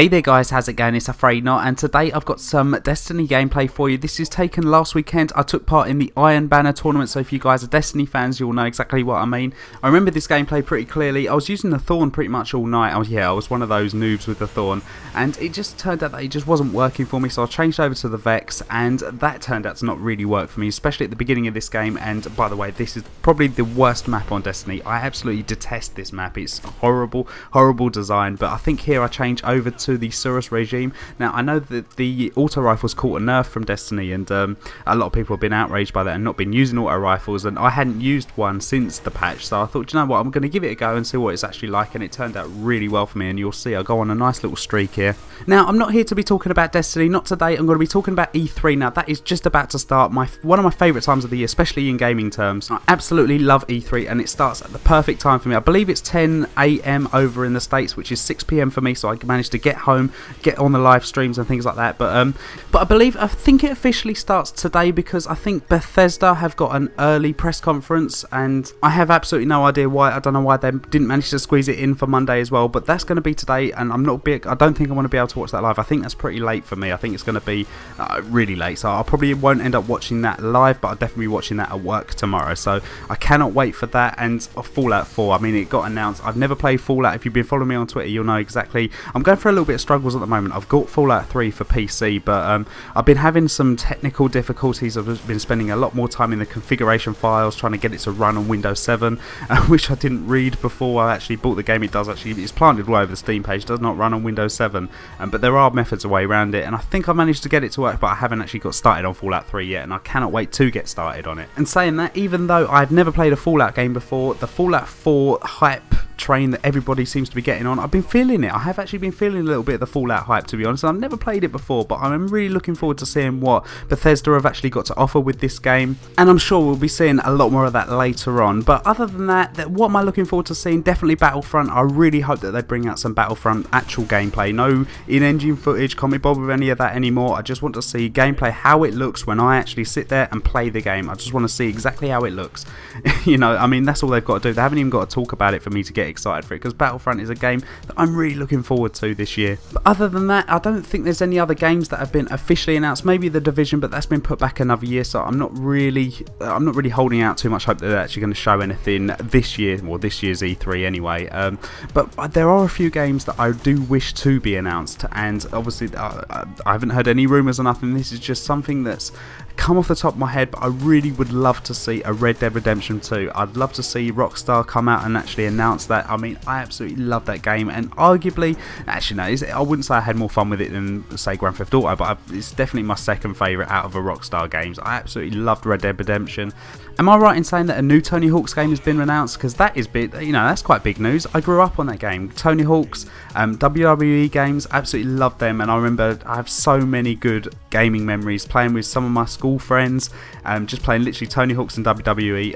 Hey there guys, how's it going? It's Afraid Not, and today I've got some Destiny gameplay for you. This is taken last weekend. I took part in the Iron Banner tournament, so if you guys are Destiny fans, you'll know exactly what I mean. I remember this gameplay pretty clearly. I was using the Thorn pretty much all night. I was one of those noobs with the Thorn, and it just turned out that it just wasn't working for me, so I changed over to the Vex, and that turned out to not really work for me, especially at the beginning of this game. And by the way, this is probably the worst map on Destiny. I absolutely detest this map. It's horrible, horrible design, but I think here I change over to the Surus regime. Now I know that the auto rifles caught a nerf from Destiny, and a lot of people have been outraged by that and not been using auto rifles, and I hadn't used one since the patch, so I thought, you know what, I'm going to give it a go and see what it's actually like, and it turned out really well for me, and you'll see I go on a nice little streak here. Now I'm not here to be talking about Destiny, not today. I'm going to be talking about E3. Now that is just about to start, one of my favourite times of the year, especially in gaming terms. I absolutely love E3, and it starts at the perfect time for me. I believe it's 10 AM over in the States, which is 6 PM for me, so I managed to get home, get on the live streams and things like that. But I think it officially starts today, because I think Bethesda have got an early press conference, and I have absolutely no idea why. I don't know why they didn't manage to squeeze it in for Monday as well, but that's going to be today, and I don't think I want to be able to watch that live. I think that's pretty late for me. I think it's going to be really late, so I probably won't end up watching that live, but I'll definitely be watching that at work tomorrow, so I cannot wait for that. And Fallout 4, I mean, it got announced. I've never played Fallout. If you've been following me on Twitter, you'll know exactly. I'm going through a little bit of struggles at the moment. I've got Fallout 3 for PC, but I've been having some technical difficulties. I've been spending a lot more time in the configuration files trying to get it to run on Windows 7, which I didn't read before I actually bought the game. It does actually, it's planted all over the Steam page, it does not run on Windows 7, but there are methods away around it, and I think I managed to get it to work, but I haven't actually got started on Fallout 3 yet, and I cannot wait to get started on it. And saying that, even though I've never played a Fallout game before, the Fallout 4 hype train that everybody seems to be getting on, I've been feeling it. I have actually been feeling a little bit of the Fallout hype, to be honest. I've never played it before, but I'm really looking forward to seeing what Bethesda have actually got to offer with this game, and I'm sure we'll be seeing a lot more of that later on. But other than that, what am I looking forward to seeing? Definitely Battlefront. I really hope that they bring out some Battlefront actual gameplay. No in-engine footage, can't be bothered with any of that anymore. I just want to see gameplay, how it looks when I actually sit there and play the game. I just want to see exactly how it looks. You know, I mean, that's all they've got to do. They haven't even got to talk about it for me to get excited for it, because Battlefront is a game that I'm really looking forward to this year. But other than that, I don't think there's any other games that have been officially announced. Maybe The Division, but that's been put back another year, so I'm not really holding out too much hope that they're actually going to show anything this year, or this year's E3 anyway. But there are a few games that I do wish to be announced, and obviously I haven't heard any rumours or nothing. This is just something that's come off the top of my head, but I really would love to see a Red Dead Redemption 2. I'd love to see Rockstar come out and actually announce that. I mean, I absolutely love that game, and arguably, actually no, I wouldn't say I had more fun with it than, say, Grand Theft Auto, but it's definitely my second favourite out of the Rockstar games. I absolutely loved Red Dead Redemption. Am I right in saying that a new Tony Hawk's game has been announced? Because that is big, you know, that's quite big news. I grew up on that game. Tony Hawk's, WWE games, absolutely loved them, and I remember I have so many good gaming memories playing with some of my school friends, just playing literally Tony Hawk's and WWE.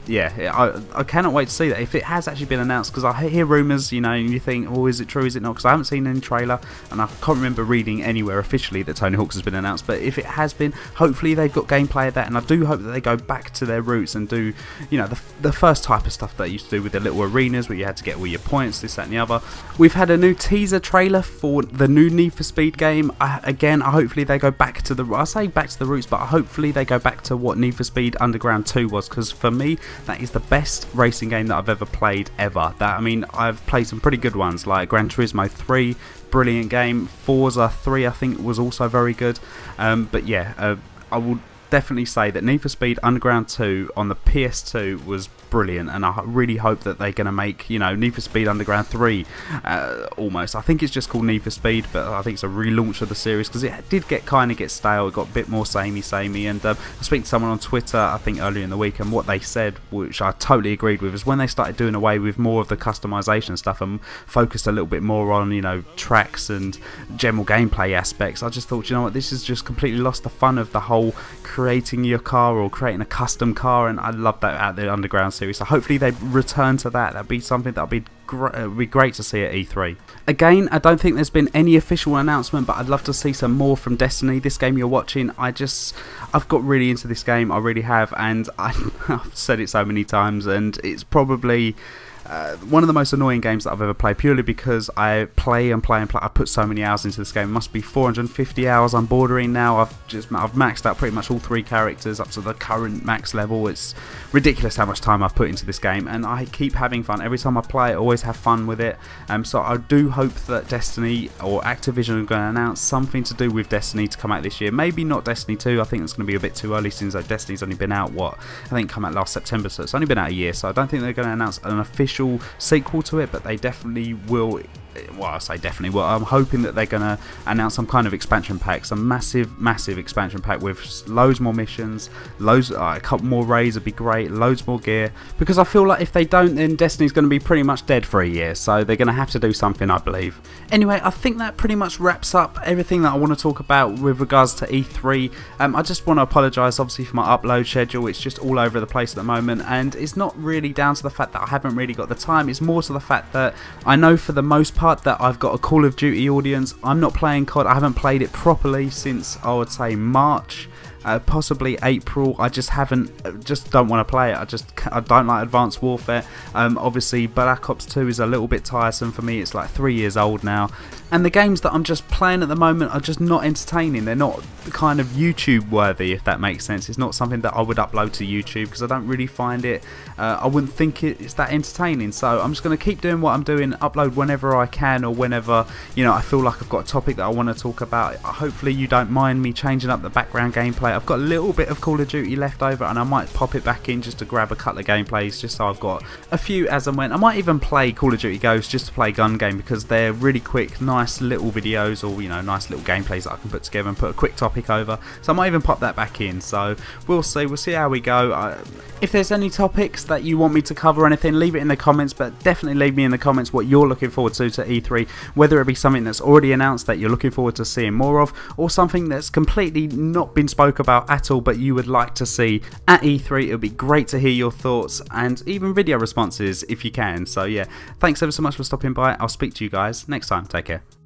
I cannot wait to see that, if it has actually been announced, because I hear rumours, you know, and you think, oh, is it true, is it not? Because I haven't seen any trailer, and I can't remember reading anywhere officially that Tony Hawk's has been announced. But if it has been, hopefully they've got gameplay of that, and I do hope that they go back to their roots and do, you know, the first type of stuff that they used to do with the little arenas where you had to get all your points, this, that and the other. We've had a new teaser trailer for the new Need for Speed game. Again, hopefully they go back to I say back to the roots, but hopefully they go back to what Need for Speed Underground 2 was, because for me, that is the best racing game that I've ever played ever. I mean, I've played some pretty good ones like Gran Turismo 3, brilliant game. Forza 3 I think was also very good. But yeah, I will definitely say that Need for Speed Underground 2 on the PS2 was brilliant, and I really hope that they're going to make, you know, Need for Speed Underground 3 almost. I think it's just called Need for Speed, but I think it's a relaunch of the series, because it did kind of get stale. It got a bit more samey, and I speak to someone on Twitter, I think earlier in the week, and what they said, which I totally agreed with, is when they started doing away with more of the customization stuff and focused a little bit more on, you know, tracks and general gameplay aspects, I just thought, you know what, this has just completely lost the fun of the whole creating your car or creating a custom car, and I love that out the Underground series. So hopefully they return to that. That'd be something that'd be great to see at E3. Again, I don't think there's been any official announcement, but I'd love to see some more from Destiny. This game you're watching, I've got really into this game, I really have, and I've said it so many times, and it's probably one of the most annoying games that I've ever played, purely because I play and play and play. I put so many hours into this game. It must be 450 hours. I'm bordering now. I've maxed out pretty much all 3 characters up to the current max level. It's ridiculous how much time I've put into this game, and I keep having fun. Every time I play, I always have fun with it. So I do hope that Destiny or Activision are going to announce something to do with Destiny to come out this year. Maybe not Destiny 2. I think it's going to be a bit too early, since Destiny's only been out, I think come out last September, so it's only been out a year. So I don't think they're going to announce an official sequel to it, but they definitely will. Well, I say definitely. Well, I'm hoping that they're going to announce some kind of expansion pack, some massive expansion pack with loads more missions, a couple more raids would be great, loads more gear. Because I feel like if they don't, then Destiny's going to be pretty much dead for a year. So they're going to have to do something, I believe. Anyway, I think that pretty much wraps up everything that I want to talk about with regards to E3. I just want to apologise, obviously, for my upload schedule. It's just all over the place at the moment, and it's not really down to the fact that I haven't really got the time. It's more to the fact that I know for the most part that I've got a Call of Duty audience. I'm not playing COD. I haven't played it properly since, I would say, March. Possibly April. I just don't want to play it. I don't like Advanced Warfare. Obviously Black Ops 2 is a little bit tiresome for me. It's like 3 years old now, and the games that I'm just playing at the moment are just not entertaining. They're not kind of YouTube worthy, if that makes sense. It's not something that I would upload to YouTube, because I don't really find it, I wouldn't think it's that entertaining. So I'm just going to keep doing what I'm doing, upload whenever I can, or whenever, you know, I feel like I've got a topic that I want to talk about. Hopefully you don't mind me changing up the background gameplay. I've got a little bit of Call of Duty left over, and I might pop it back in just to grab a couple of gameplays, just so I've got a few as and when. I might even play Call of Duty Ghosts just to play gun game, because they're really quick, nice little videos, or, you know, nice little gameplays that I can put together and put a quick topic over. So I might even pop that back in. So we'll see how we go. If there's any topics that you want me to cover or anything, leave it in the comments, but definitely leave me in the comments what you're looking forward to E3, whether it be something that's already announced that you're looking forward to seeing more of, or something that's completely not been spoke about at all but you would like to see at E3. It would be great to hear your thoughts, and even video responses if you can. So yeah, thanks ever so much for stopping by. I'll speak to you guys next time. Take care.